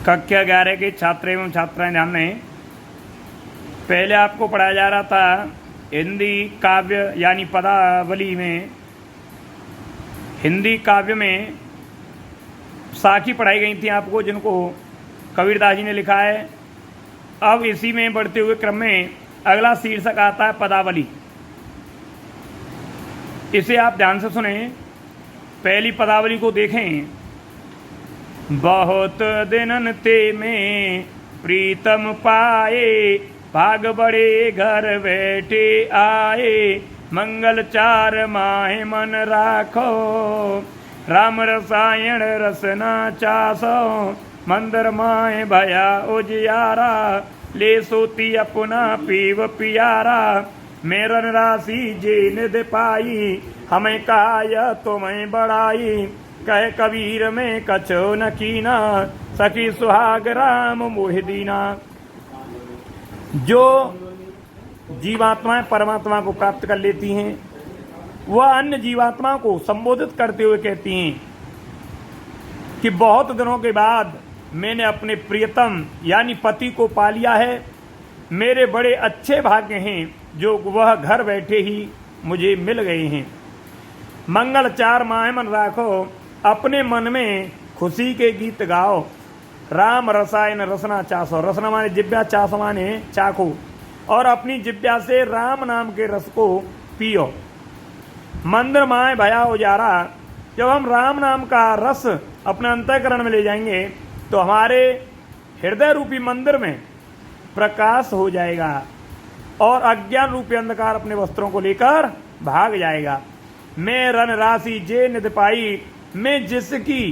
कक्षा 11 के छात्र एवं छात्राएं ध्यान दें। पहले आपको पढ़ाया जा रहा था हिंदी काव्य यानी पदावली में, हिंदी काव्य में साखी पढ़ाई गई थी आपको, जिनको कबीरदास जी ने लिखा है। अब इसी में बढ़ते हुए क्रम में अगला शीर्षक आता है पदावली। इसे आप ध्यान से सुने, पहली पदावली को देखें। बहुत दिनन ते में प्रीतम पाए, भाग बड़े घर बैठे आए, मंगल चार माहे मन राखो, राम रसायन रसना चासो, मंदर माए भया उजियारा, ले सोती अपना पीव पियारा, मेरन राशि जे निध पाई, हमें कहा तुम्हें बड़ाई, कह कबीर में कछो न कीना, सखी सुहाग राम मोहिदीना। जो जीवात्माएं परमात्मा को प्राप्त कर लेती हैं, वह अन्य जीवात्मा को संबोधित करते हुए कहती हैं कि बहुत दिनों के बाद मैंने अपने प्रियतम यानी पति को पा लिया है। मेरे बड़े अच्छे भाग्य हैं जो वह घर बैठे ही मुझे मिल गए हैं। मंगल चार माहे मन राखो, अपने मन में खुशी के गीत गाओ, राम रसायन रसना चासो, रसना माने जिब्या, चासो माने चाखो, और अपनी जिब्या से राम नाम के रस को पियो। मंदिर माए भया उजारा, जब हम राम नाम का रस अपने अंतःकरण में ले जाएंगे तो हमारे हृदय रूपी मंदिर में प्रकाश हो जाएगा और अज्ञान रूपी अंधकार अपने वस्त्रों को लेकर भाग जाएगा। मैं रन राशि जे निध पाई, मैं जिसकी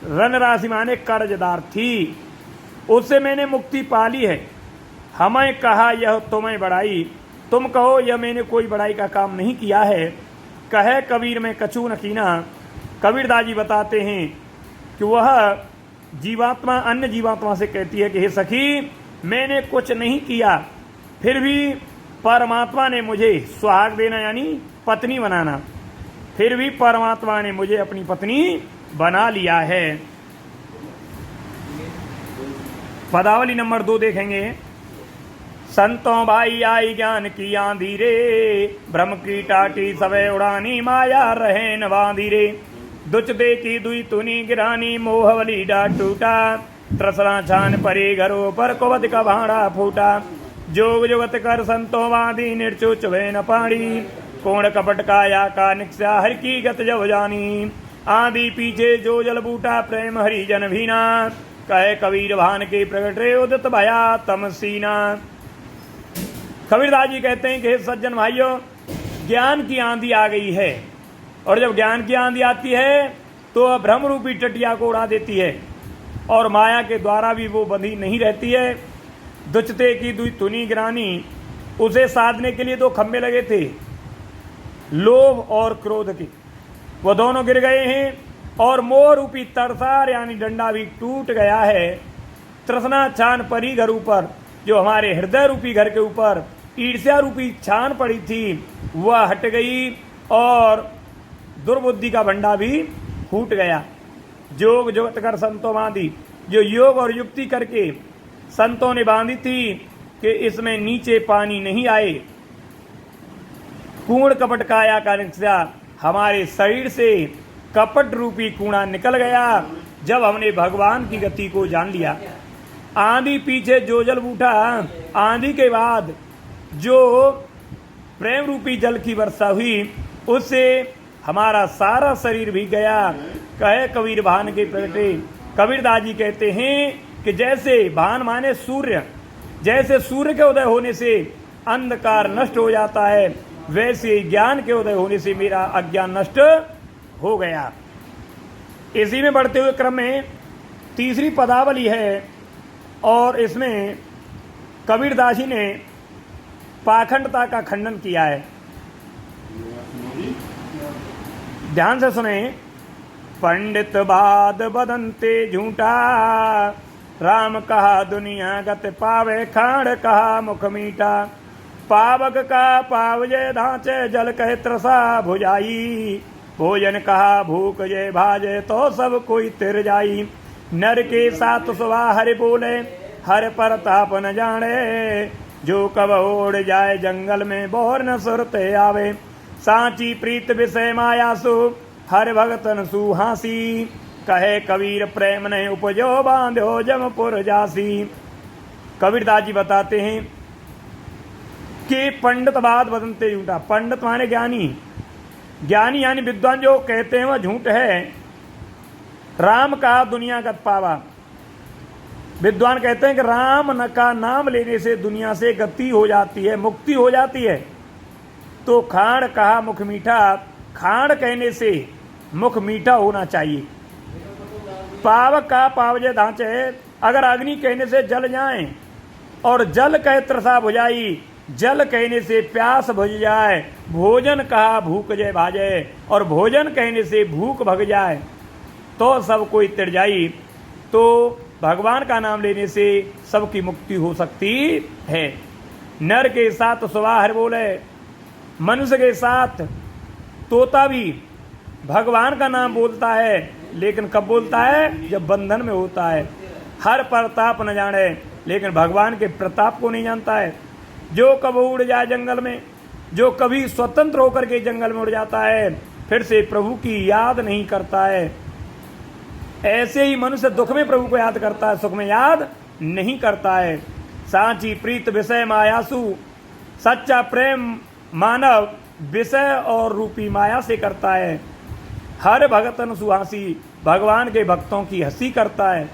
रन राशि माने कर्जदार थी, उससे मैंने मुक्ति पा ली है। हमें कहा यह तुम्हें बड़ाई, तुम कहो यह मैंने कोई बड़ाई का काम नहीं किया है। कहे कबीर में कछू न कीना, कबीरदास जी बताते हैं कि वह जीवात्मा अन्य जीवात्मा से कहती है कि हे सखी, मैंने कुछ नहीं किया, फिर भी परमात्मा ने मुझे सुहाग देना यानी पत्नी बनाना, फिर भी परमात्मा ने मुझे अपनी पत्नी बना लिया है। पदावली नंबर 2 देखेंगे। संतों भाई आई ज्ञान की आंधी रे, भ्रम की टाटी सवे उड़ानी, माया रहे न बांधी रे, दुच दे की दुई तुनी गिरानी, मोहवली डाट टूटा, त्रसना छान परे घरों पर कुवत का भाड़ा फूटा, जोग जुगत कर संतों बांधी, निर्चुच वे न पाड़ी, कोण कपट काया का निक्ष्या, हर की गत जब जानी, आंधी पीछे जो जल बूटा, प्रेम हरि जन भीना, कहे कबीर भान के प्रगट रे, उदित भया तमसीना। कबीरदास जी कहते हैं कि सज्जन भाइयों, ज्ञान की आंधी आ गई है, और जब ज्ञान की आंधी आती है तो भ्रम रूपी टटिया को उड़ा देती है, और माया के द्वारा भी वो बंधी नहीं रहती है। दुचते की दुई तुनी गिरानी, उसे साधने के लिए 2 खंबे लगे थे, लोभ और क्रोध के, वो दोनों गिर गए हैं, और मोह रूपी तरसार यानी डंडा भी टूट गया है। तृष्णा छान परी घर ऊपर, जो हमारे हृदय रूपी घर के ऊपर ईर्ष्या रूपी छान पड़ी थी वह हट गई, और दुर्बुद्धि का भंडा भी फूट गया। जोग जुगत कर संतों बांधी, जो योग और युक्ति करके संतों ने बांधी थी कि इसमें नीचे पानी नहीं आए। कूण कपट काया का निक्ष्या, हमारे शरीर से कपट रूपी कूड़ा निकल गया जब हमने भगवान की गति को जान लिया। आंधी पीछे जो जल उठा, आंधी के बाद जो प्रेम रूपी जल की वर्षा हुई उससे हमारा सारा शरीर भी गया। कहे कबीर भान के प्रगटे, कबीरदास जी कहते हैं कि जैसे भान माने सूर्य, जैसे सूर्य के उदय होने से अंधकार नष्ट हो जाता है, वैसे ज्ञान के उदय होने से मेरा अज्ञान नष्ट हो गया। इसी में बढ़ते हुए क्रम में तीसरी पदावली है, और इसमें कबीरदास जी ने पाखंडता का खंडन किया है। ध्यान से सुने। पंडित बाद बदनते झूठा, राम कहा दुनिया गत पावे, खाड़ कहा मुख मीठा, पावक का पावजे ढांचे, जल कहे त्रसा भुजाई, भोजन कहा भूख जय भाजे, तो सब कोई तिर जाई, नर के साथ सुबह हरि बोले, हर परताप न जाने। जो कब ओढ़ जाए जंगल में, बोर न सुरते आवे। सांची प्रीत विषय मायासु, हर भगतन सुहासी। कहे कबीर प्रेम नहीं उपजो, बांधो जमपुर जासी। कबीरदास जी बताते हैं कि पंडित बात बदलते झूठा। पंडित माने ज्ञानी, ज्ञानी यानी विद्वान जो कहते हैं वह झूठ है। राम का दुनियागत पावा, विद्वान कहते हैं कि राम का नाम लेने से दुनिया से गति हो जाती है, मुक्ति हो जाती है। तो खांड कहा मुख मीठा, खांड कहने से मुख मीठा होना चाहिए। पावक का पावजे ढांचे, अगर अग्नि कहने से जल जाए और जल कहे त्रसा बुझाई, जल कहने से प्यास बुझ जाए। भोजन कहा भूख जय भाजे, और भोजन कहने से भूख भग जाए तो सब कोई तिर जाई। तो भगवान का नाम लेने से सबकी मुक्ति हो सकती है। नर के साथ सुबह हरि बोले, मनुष्य के साथ तोता भी भगवान का नाम बोलता है, लेकिन कब बोलता है? जब बंधन में होता है। हर प्रताप न जाने, लेकिन भगवान के प्रताप को नहीं जानता है। जो कब उड़ जाए जंगल में, जो कभी स्वतंत्र होकर के जंगल में उड़ जाता है, फिर से प्रभु की याद नहीं करता है। ऐसे ही मनुष्य दुख में प्रभु को याद करता है, सुख में याद नहीं करता है। सांची प्रीत विषय मायासु, सच्चा प्रेम मानव विषय और रूपी माया से करता है। हर भगतन सुहासी, भगवान के भक्तों की हंसी करता है।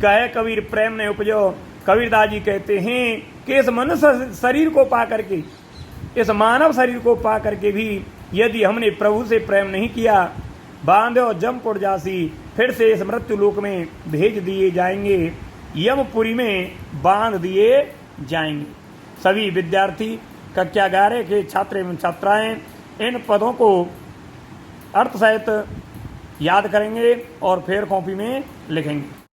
कहे कबीर प्रेम ने उपजो, कबीरदास जी कहते हैं कि इस मनुष्य शरीर को पा करके, इस मानव शरीर को पा करके भी यदि हमने प्रभु से प्रेम नहीं किया, बांधो जमपुर जासी, फिर से इस मृत्यु लोक में भेज दिए जाएंगे, यमपुरी में बांध दिए जाएंगे। सभी विद्यार्थी कक्षा 11 के छात्र एवं छात्राएं इन पदों को अर्थ सहित याद करेंगे और फिर कॉपी में लिखेंगे।